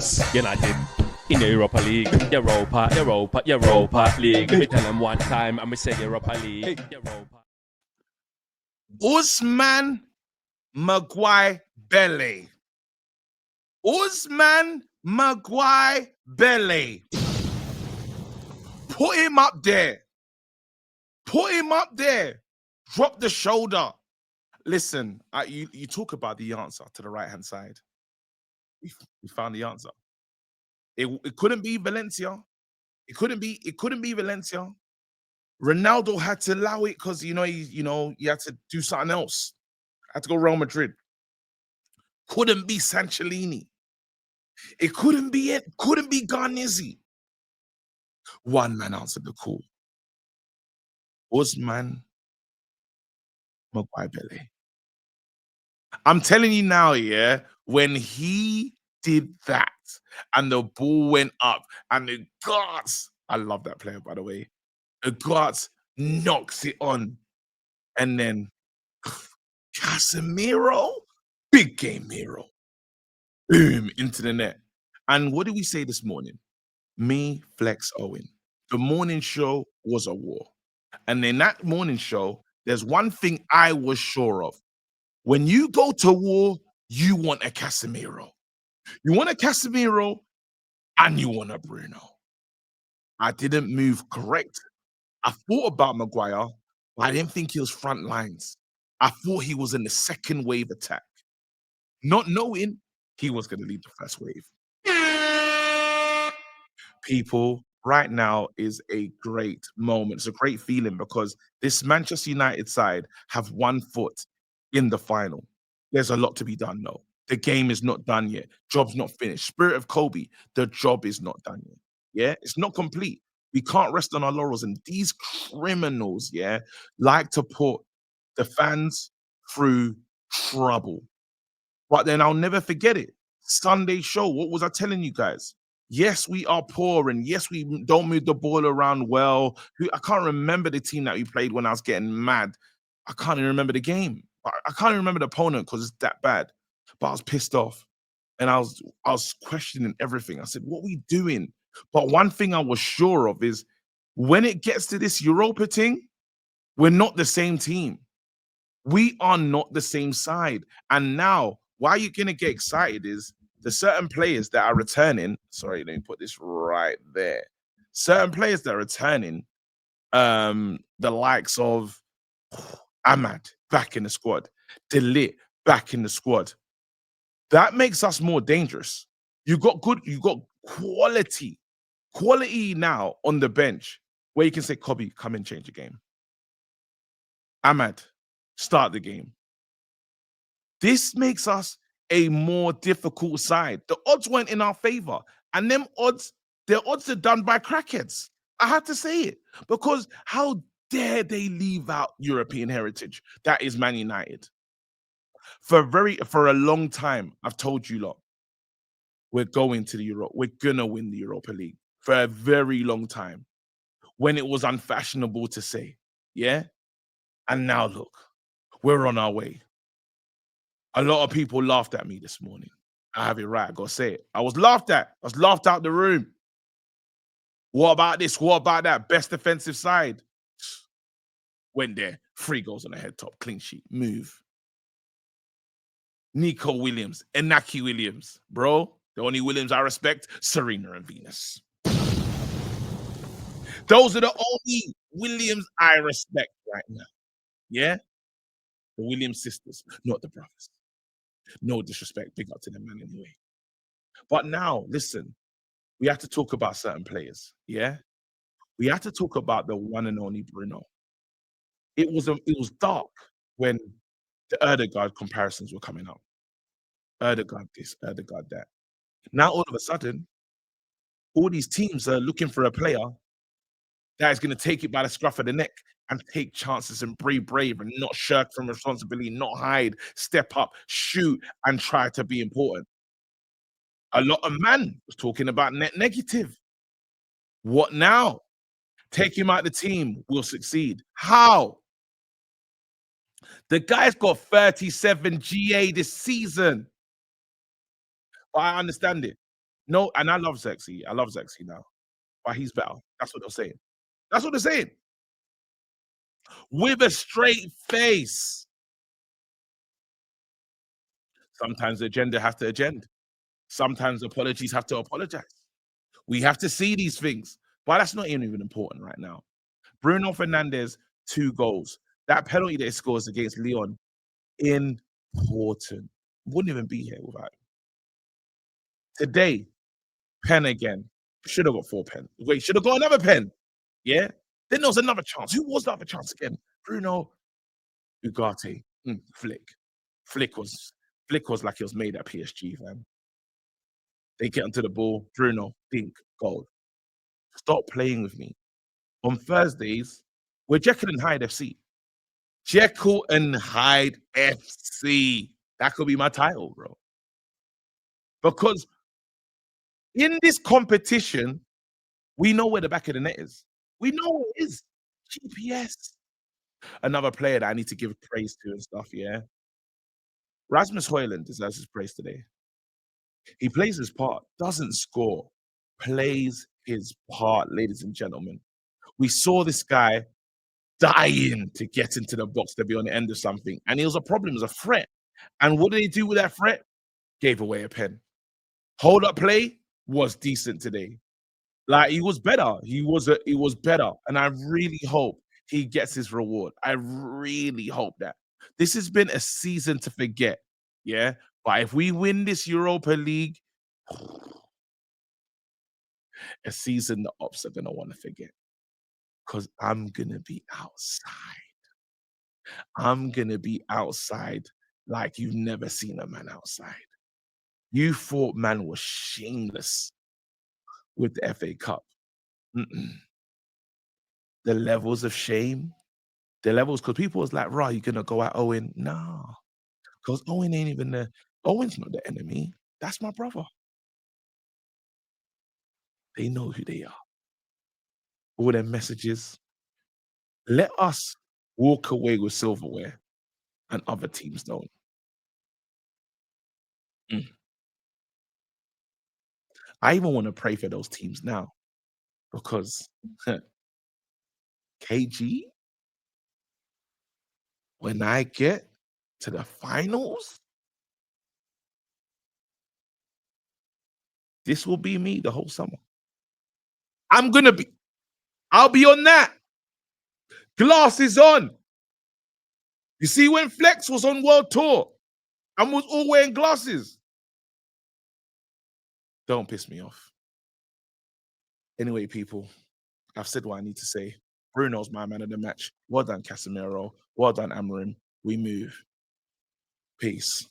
Yes, United in the Europa League. Europa League. Me tell them one time, and me say Europa League. Europa. Usman Maguire Belly. Usman Maguire Belly. Put him up there. Put him up there. Drop the shoulder. Listen, you talk about the answer to the right-hand side. We found the answer. It couldn't be Valencia. It couldn't be Valencia. Ronaldo had to allow it because he had to do something else. Had to go Real Madrid. Couldn't be Sancellini. It couldn't be it. Couldn't be Garnizzi. One man answered the call. Usman Maguire Belly. I'm telling you now, yeah, when he did that and the ball went up and the guards, I love that player, by the way. The guards knocks it on. And then Casemiro, big game hero. Boom, into the net. And what did we say this morning? Me, Flex, Owen. The morning show was a war. And in that morning show, there's one thing I was sure of. When you go to war, you want a Casemiro. You want a Casemiro and you want a Bruno. I didn't move correct. I thought about Maguire, but I didn't think he was front lines. I thought he was in the second wave attack, not knowing he was going to lead the first wave. People, right now is a great moment. It's a great feeling because this Manchester United side have one foot in the final. There's a lot to be done, though. The game is not done yet. Job's not finished. Spirit of Kobe, the job is not done yet. Yeah, it's not complete. We can't rest on our laurels. And these criminals, yeah, like to put the fans through trouble. But then I'll never forget it. Sunday show, what was I telling you guys? Yes, we are poor, and yes, we don't move the ball around well. I can't remember the team that we played when I was getting mad. I can't even remember the game. I can't even remember the opponent because it's that bad. But I was pissed off, and I was questioning everything. I said, "What are we doing?" But one thing I was sure of is when it gets to this Europa thing, we're not the same team. We are not the same side. And now, why you're gonna get excited is the certain players that are returning. Sorry, let me put this right there. Certain players that are returning, the likes of Ahmad back in the squad, Delit back in the squad. That makes us more dangerous. You got quality now on the bench where you can say, Kobe, come and change the game. Ahmad, start the game. This makes us a more difficult side. The odds weren't in our favor. And them odds, their odds are done by crackheads. I had to say it because how dare they leave out European heritage? That is Man United. For a long time, I've told you lot, we're going to the Europe. We're gonna win the Europa League for a very long time. When it was unfashionable to say, yeah. And now look, we're on our way. A lot of people laughed at me this morning. I have it right. I gotta say it. I was laughed at. I was laughed out the room. What about this? What about that? Best defensive side. Went there. 3 goals on the head top. Clean sheet. Move. Nico Williams. Inaki Williams. Bro, the only Williams I respect, Serena and Venus. Those are the only Williams I respect right now. Yeah? The Williams sisters, not the brothers. No disrespect. Big up to them, man, anyway. But now, listen, we have to talk about certain players. Yeah? We have to talk about the one and only Bruno. It was dark when the Erdegaard comparisons were coming out. Erdegaard this, Erdegaard that. Now, all of a sudden, all these teams are looking for a player that is going to take it by the scruff of the neck and take chances and be brave and not shirk from responsibility, not hide, step up, shoot, and try to be important. A lot of man was talking about net negative. What now? Take him out the team, we'll succeed. How? The guy's got 37 GA this season. But I understand it. No, and I love Zexy. I love Zexy now, but he's better. That's what they're saying. That's what they're saying. With a straight face. Sometimes the agenda has to agenda. Sometimes apologies have to apologize. We have to see these things, but that's not even important right now. Bruno Fernandes, 2 goals. That penalty that he scores against Leon, important. Wouldn't even be here without him. Today, pen again. Should have got 4 pen. Wait, should have got another pen. Yeah? Then there was another chance. Who was the other chance again? Bruno Ugarte. Flick. Flick was like he was made at PSG, fam. They get onto the ball. Bruno, dink, goal. Stop playing with me. On Thursdays, we're Jekyll and Hyde FC. Jekyll and Hyde FC. That could be my title, bro. Because in this competition, we know where the back of the net is. We know where it is. GPS. Another player that I need to give praise to and stuff, yeah. Rasmus Hojlund deserves his praise today. He plays his part, doesn't score, plays his part, ladies and gentlemen. We saw this guy dying to get into the box to be on the end of something, and he was a problem, he was a threat. And what did he do with that threat? Gave away a pen. Hold up play was decent today. Like he was better. He was better. And I really hope he gets his reward. I really hope that. This has been a season to forget. Yeah. But if we win this Europa League, a season the ops are gonna want to forget. Because I'm gonna be outside. I'm gonna be outside like you've never seen a man outside. You thought man was shameless with the FA Cup. Mm-mm. The levels of shame, the levels, because people was like, "Right, you're gonna go at Owen?" Nah, because Owen ain't even the Owen's not the enemy. That's my brother. They know who they are. All their messages. Let us walk away with silverware, and other teams don't. Mm. I even want to pray for those teams now because KG, when I get to the finals, this will be me the whole summer. I'm gonna be. I'll be on that. Glasses on. You see when Flex was on world tour and was all wearing glasses. Don't piss me off. Anyway, people, I've said what I need to say. Bruno's my man of the match. Well done, Casemiro. Well done, Amarim. We move. Peace.